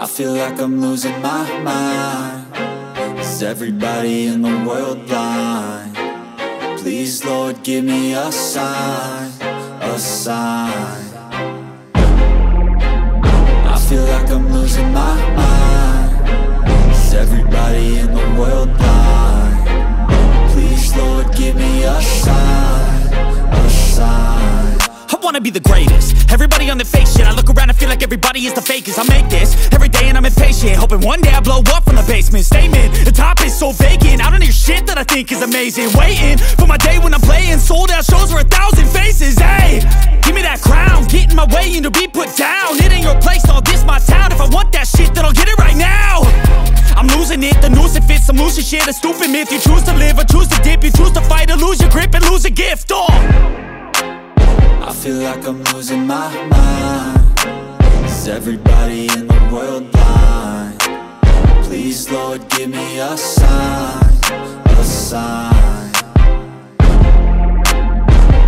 feel like I'm losing my mind. Is everybody in the world blind? Please, Lord, give me a sign, a sign. I feel like I'm losing my mind. Is everybody in the world blind? Please, Lord, give me a sign, a sign. I wanna be the greatest. Everybody on the fake shit. I look around and feel like everybody is the fakest. I make this every day and I'm impatient, hoping one day I blow up from the basement. Statement, the top is so vacant. I don't hear shit that I think is amazing. Waiting for my day when I'm playing sold out shows for 1,000 faces. Hey, give me that crown, get in my way and to be put down. It ain't your place, no, this my town. If I want that shit, then I'll get it right now. I'm losing it, the noose it fits, some losing shit. A stupid myth, you choose to live or choose to dip. You choose to fight or lose your grip and lose a gift. I feel like I'm losing my mind. Is everybody in the world blind? Please, Lord, give me a sign, a sign.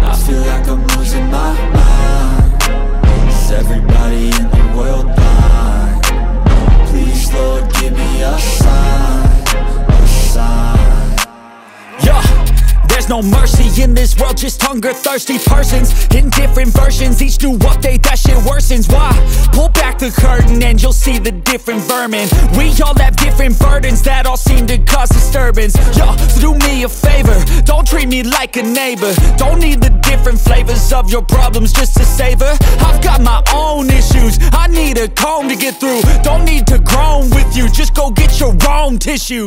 I feel like I'm losing my mind. Is everybody in the world blind? Please, Lord, give me a sign, a sign. Yeah. There's no mercy in this world, just hunger-thirsty persons in different versions. Each new update, that shit worsens. Why? Pull back the curtain and you'll see the different vermin. We all have different burdens that all seem to cause disturbance. Yo, so do me a favor, don't treat me like a neighbor. Don't need the different flavors of your problems just to savor. I've got my own issues, I need a comb to get through. Don't need to groan with you, just go get your own tissue.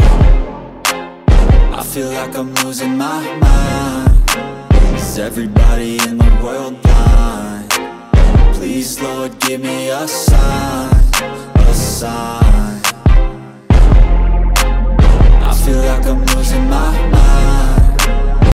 I feel like I'm losing my mind. Is everybody in the world blind? Please, Lord, give me a sign, a sign.